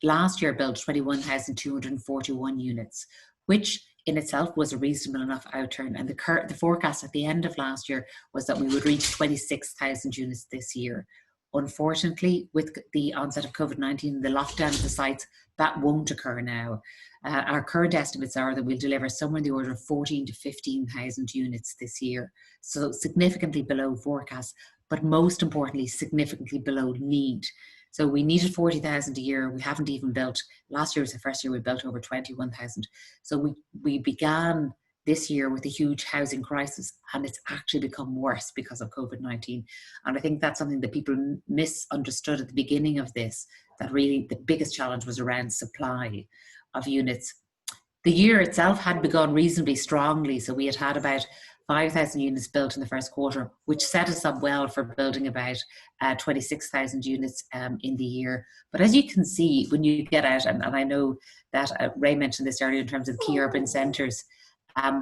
D: last year built 21,241 units, which in itself was a reasonable enough outturn. And the forecast at the end of last year was that we would reach 26,000 units this year. Unfortunately, with the onset of COVID-19, the lockdown of the sites, that won't occur now. Our current estimates are that we'll deliver somewhere in the order of 14 to 15,000 units this year. So significantly below forecast, but most importantly, significantly below need. So we needed 40,000 a year. We haven't even built, last year was the first year we built over 21,000. So we began this year with a huge housing crisis, and it's actually become worse because of COVID-19. And I think that's something that people misunderstood at the beginning of this, that really the biggest challenge was around supply of units. The year itself had begun reasonably strongly. So we had about 5,000 units built in the first quarter, which set us up well for building about 26,000 units in the year. But as you can see, when you get out, and I know that Ray mentioned this earlier in terms of key urban centres,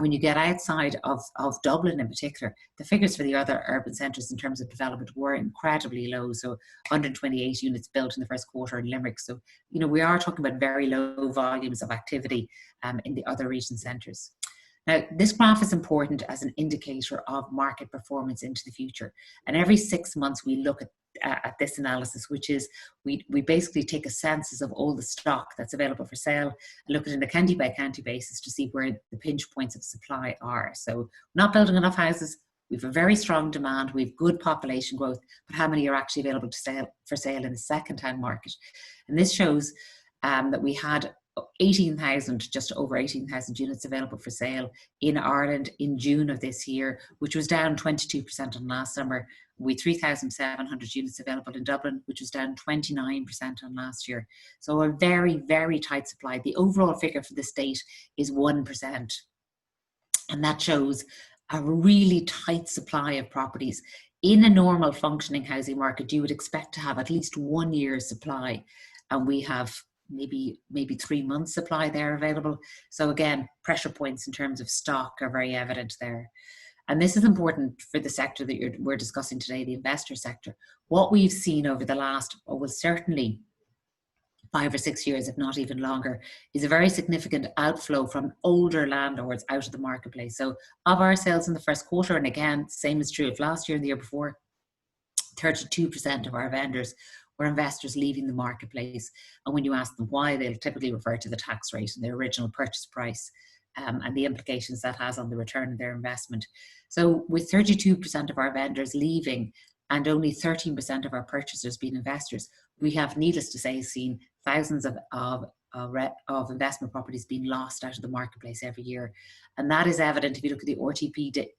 D: when you get outside of Dublin in particular, the figures for the other urban centres in terms of development were incredibly low. So 128 units built in the first quarter in Limerick. So, you know, we are talking about very low volumes of activity in the other region centres. Now, this graph is important as an indicator of market performance into the future. And every 6 months we look at this analysis, which is we basically take a census of all the stock that's available for sale and look at it on a county by county basis to see where the pinch points of supply are. So not building enough houses, we have a very strong demand, we have good population growth, but how many are actually available for sale in the second-hand market? And this shows that we had 18,000, just over 18,000 units available for sale in Ireland in June of this year, which was down 22% on last summer. We had 3,700 units available in Dublin, which was down 29% on last year. So a very, very tight supply. The overall figure for the state is 1%. And that shows a really tight supply of properties. In a normal functioning housing market, you would expect to have at least 1 year's supply. And we have maybe 3 months supply there available. So again, pressure points in terms of stock are very evident there. And this is important for the sector that we're discussing today, the investor sector. What we've seen over the last, well, certainly 5 or 6 years, if not even longer, is a very significant outflow from older landlords out of the marketplace. So of our sales in the first quarter, and again, same is true of last year and the year before, 32% of our vendors were investors leaving the marketplace. And when you ask them why, they'll typically refer to the tax rate and their original purchase price and the implications that has on the return of their investment. So with 32% of our vendors leaving and only 13% of our purchasers being investors, we have, needless to say, seen thousands of investment properties being lost out of the marketplace every year. And that is evident if you look at the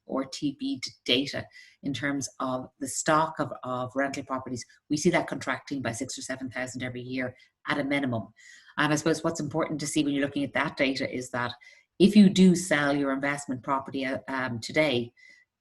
D: RTB data in terms of the stock of rental properties. We see that contracting by 6,000 or 7,000 every year at a minimum. And I suppose what's important to see when you're looking at that data is that if you do sell your investment property today,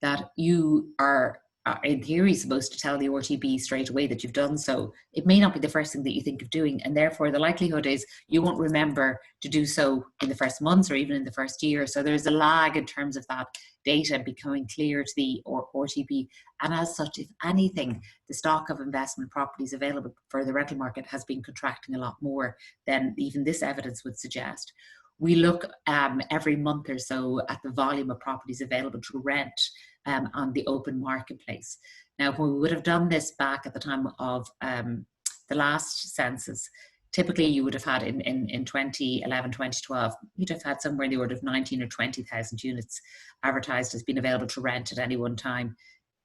D: that you are in theory supposed to tell the RTB straight away that you've done so. It may not be the first thing that you think of doing, and therefore the likelihood is you won't remember to do so in the first months or even in the first year. So there's a lag in terms of that data becoming clear to the RTB. And as such, if anything, the stock of investment properties available for the rental market has been contracting a lot more than even this evidence would suggest. We look every month or so at the volume of properties available to rent on the open marketplace. Now, when we would have done this back at the time of the last census, typically you would have had in 2011, 2012, you'd have had somewhere in the order of 19 or 20,000 units advertised as being available to rent at any one time.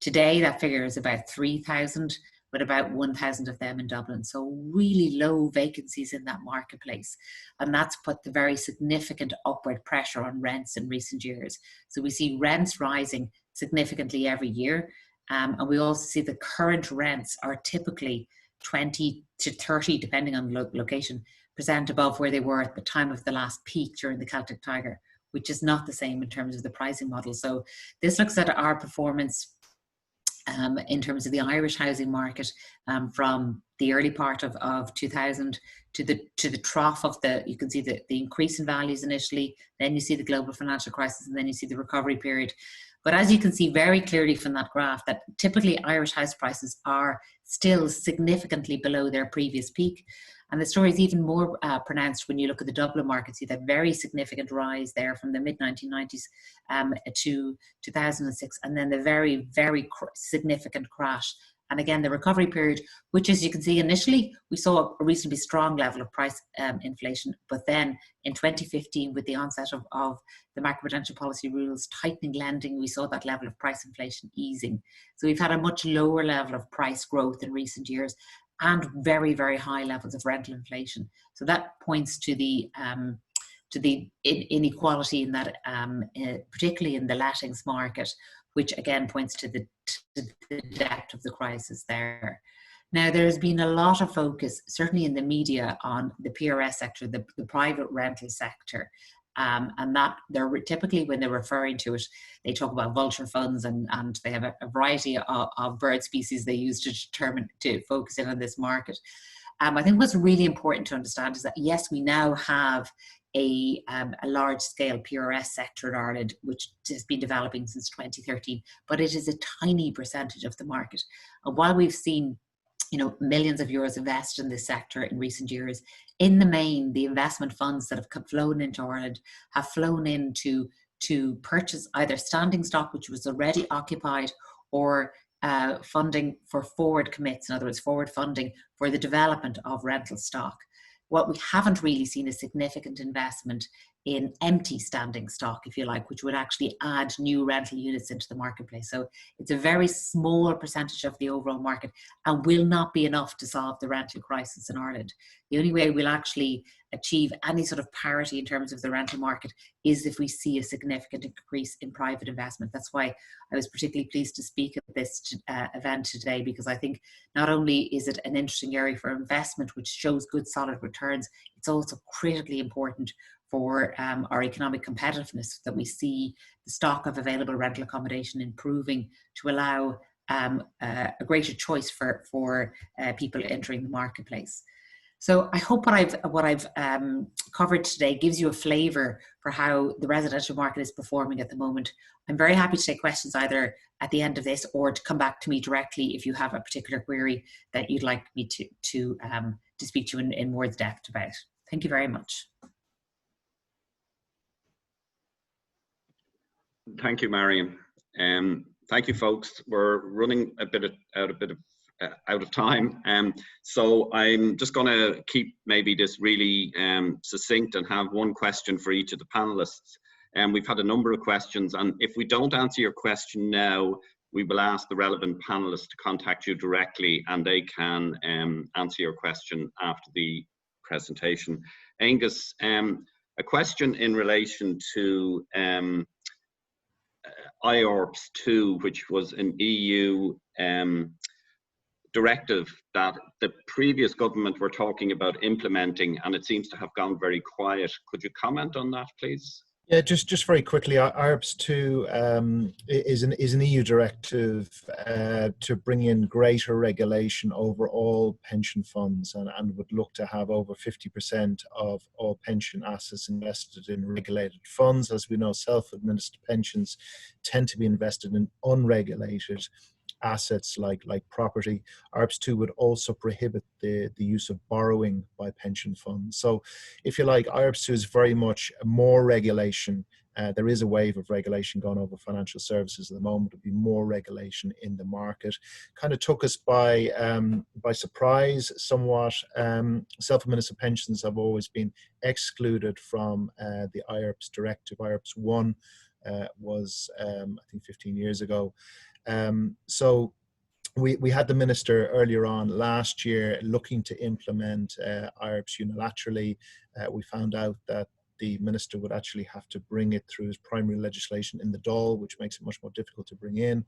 D: Today, that figure is about 3,000, with about 1,000 of them in Dublin. So really low vacancies in that marketplace. And that's put the very significant upward pressure on rents in recent years. So we see rents rising significantly every year. And we also see the current rents are typically 20 to 30, depending on location, above where they were at the time of the last peak during the Celtic Tiger, which is not the same in terms of the pricing model. So this looks at our performance in terms of the Irish housing market from the early part of 2000 to the trough of you can see the increase in values initially, then you see the global financial crisis, and then you see the recovery period. But as you can see very clearly from that graph, that typically Irish house prices are still significantly below their previous peak. And the story is even more pronounced when you look at the Dublin market. See that very significant rise there from the mid-1990s to 2006, and then the very, very significant crash. And again, the recovery period, which, as you can see, initially we saw a reasonably strong level of price inflation, but then in 2015, with the onset of the macroprudential policy rules tightening lending, we saw that level of price inflation easing. So we've had a much lower level of price growth in recent years, and very, very high levels of rental inflation. So that points to the inequality in that, particularly in the lettings market, which again points to the depth of the crisis there. Now, there's been a lot of focus, certainly in the media, on the PRS sector, the private rental sector. And that they're typically, when they're referring to it, they talk about vulture funds, and they have a variety of bird species they use to focus in on this market. I think what's really important to understand is that, yes, we now have a large scale PRS sector in Ireland, which has been developing since 2013, but it is a tiny percentage of the market. And while we've seen millions of euros invested in this sector in recent years, in the main, the investment funds that have flown into Ireland have flown in to purchase either standing stock, which was already occupied, or funding for forward commits, in other words, forward funding for the development of rental stock. What we haven't really seen is significant investment in empty standing stock, if you like, which would actually add new rental units into the marketplace. So it's a very small percentage of the overall market and will not be enough to solve the rental crisis in Ireland. The only way we'll actually achieve any sort of parity in terms of the rental market is if we see a significant increase in private investment. That's why I was particularly pleased to speak at this event today, because I think not only is it an interesting area for investment, which shows good solid returns, it's also critically important for our economic competitiveness, that we see the stock of available rental accommodation improving to allow a greater choice for people entering the marketplace. So I hope what I've covered today gives you a flavour for how the residential market is performing at the moment. I'm very happy to take questions either at the end of this, or to come back to me directly if you have a particular query that you'd like me to speak to you in more depth about. Thank you very much.
A: Thank you, Marion. Thank you, folks. We're running a bit out of time, so I'm just going to keep maybe this really succinct and have one question for each of the panelists. We've had a number of questions, and if we don't answer your question now, we will ask the relevant panelists to contact you directly, and they can answer your question after the presentation. Angus, a question in relation to IORPS 2, which was an EU directive that the previous government were talking about implementing, and it seems to have gone very quiet. Could you comment on that, please?
B: Yeah, just very quickly, IORPS 2 is an EU directive to bring in greater regulation over all pension funds, and would look to have over 50% of all pension assets invested in regulated funds. As we know, self-administered pensions tend to be invested in unregulated assets like property. IORPS 2 would also prohibit the use of borrowing by pension funds. So if you like, IORPS 2 is very much more regulation. There is a wave of regulation going over financial services at the moment. There'll be more regulation in the market. Kind of took us by surprise somewhat. Self-administered pensions have always been excluded from the IORPS directive. IORPS 1 was, I think, 15 years ago. So we had the minister earlier on last year looking to implement IORPS unilaterally. We found out that the minister would actually have to bring it through his primary legislation in the Dáil, which makes it much more difficult to bring in.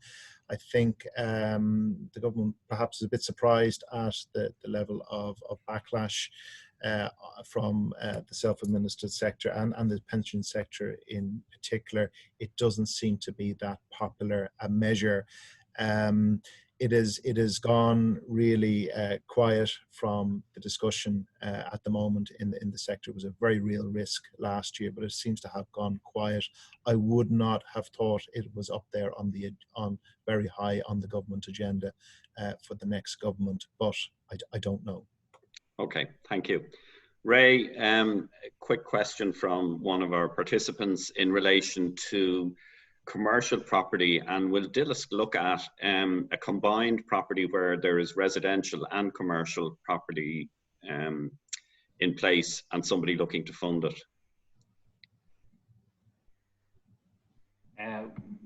B: I think the government perhaps is a bit surprised at the level of backlash. from the self-administered sector and the pension sector in particular. It doesn't seem to be that popular a measure. It has gone really quiet from the discussion at the moment in the sector. It was a very real risk last year, but it seems to have gone quiet. I would not have thought it was up there on very high on the government agenda for the next government, but I don't know.
A: Okay, thank you. Ray, a quick question from one of our participants in relation to commercial property, and will DILISC look at a combined property where there is residential and commercial property in place and somebody looking to fund it?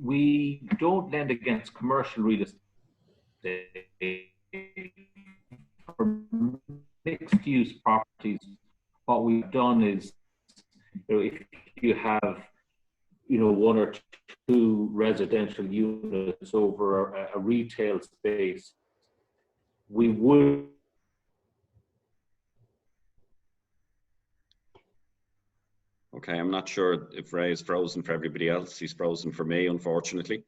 C: We don't lend against commercial real estate. For mixed use properties, what we've done is, if you have one or two residential units over a retail space, we would.
A: Okay, I'm not sure if Ray is frozen for everybody else. He's frozen for me, unfortunately.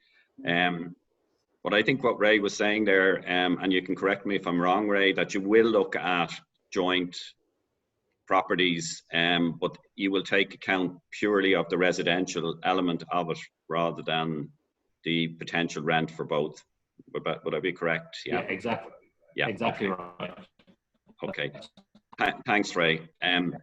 A: But I think what Ray was saying there, and you can correct me if I'm wrong, Ray, that you will look at joint properties, but you will take account purely of the residential element of it rather than the potential rent for both. Would I be correct?
C: Yeah, exactly.
A: Yeah,
C: exactly
A: okay.
C: Right.
A: Okay. Thanks, Ray. And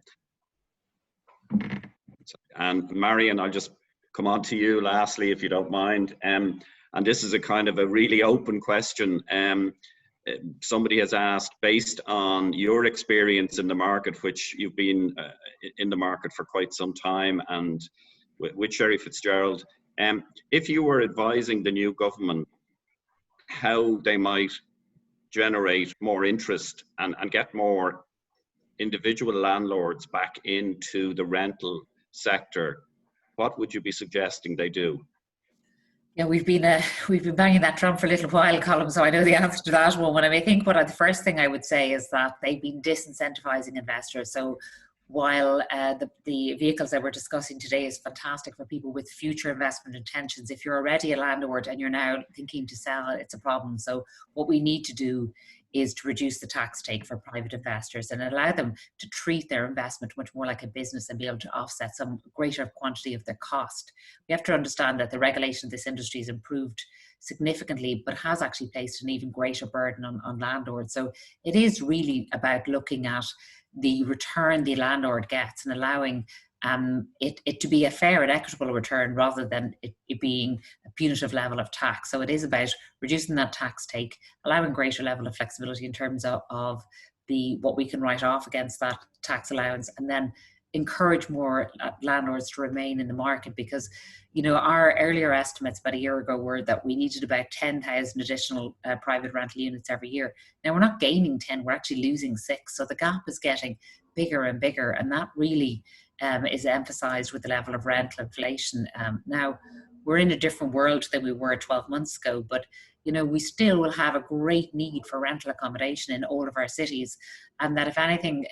A: Marion, I'll just come on to you lastly, if you don't mind. And this is a kind of a really open question. Somebody has asked, based on your experience in the market, which you've been in the market for quite some time, and with Sherry Fitzgerald, if you were advising the new government how they might generate more interest and get more individual landlords back into the rental sector, what would you be suggesting they do?
D: Yeah, we've been banging that drum for a little while, Colm, so I know the answer to that one. I think the first thing I would say is that they've been disincentivizing investors. So while the vehicles that we're discussing today is fantastic for people with future investment intentions, if you're already a landlord and you're now thinking to sell, it's a problem. So what we need to do is to reduce the tax take for private investors and allow them to treat their investment much more like a business and be able to offset some greater quantity of their cost. We have to understand that the regulation of this industry has improved significantly, but has actually placed an even greater burden on landlords. So it is really about looking at the return the landlord gets and allowing it to be a fair and equitable return rather than it being a punitive level of tax. So it is about reducing that tax take, allowing greater level of flexibility in terms of what we can write off against that tax allowance, and then encourage more landlords to remain in the market, because our earlier estimates about a year ago were that we needed about 10,000 additional private rental units every year. Now we're not gaining 10, we're actually losing 6. So the gap is getting bigger and bigger, and that really is emphasised with the level of rental inflation. Now, we're in a different world than we were 12 months ago, but we still will have a great need for rental accommodation in all of our cities, and that if anything,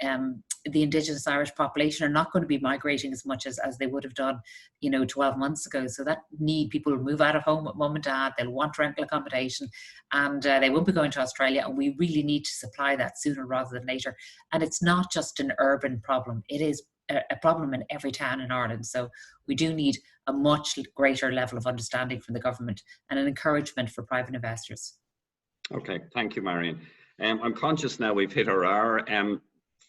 D: the Indigenous Irish population are not going to be migrating as much as they would have done 12 months ago. So that need, people will move out of home with mum and dad, they'll want rental accommodation, and they won't be going to Australia, and we really need to supply that sooner rather than later. And it's not just an urban problem, it is a problem in every town in Ireland. So we do need a much greater level of understanding from the government and an encouragement for private investors.
A: Okay, thank you, Marion. I'm conscious now we've hit our hour.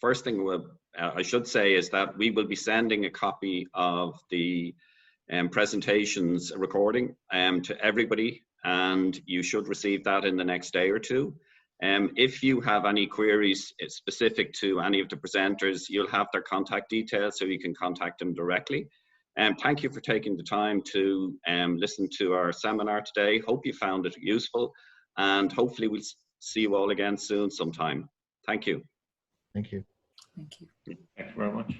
A: First thing I should say is that we will be sending a copy of the presentations recording to everybody, and you should receive that in the next day or two. If you have any queries specific to any of the presenters, you'll have their contact details so you can contact them directly. Thank you for taking the time to listen to our seminar today. Hope you found it useful, and hopefully we'll see you all again soon sometime. Thank you.
B: Thank you.
D: Thank you.
C: Thank you very much.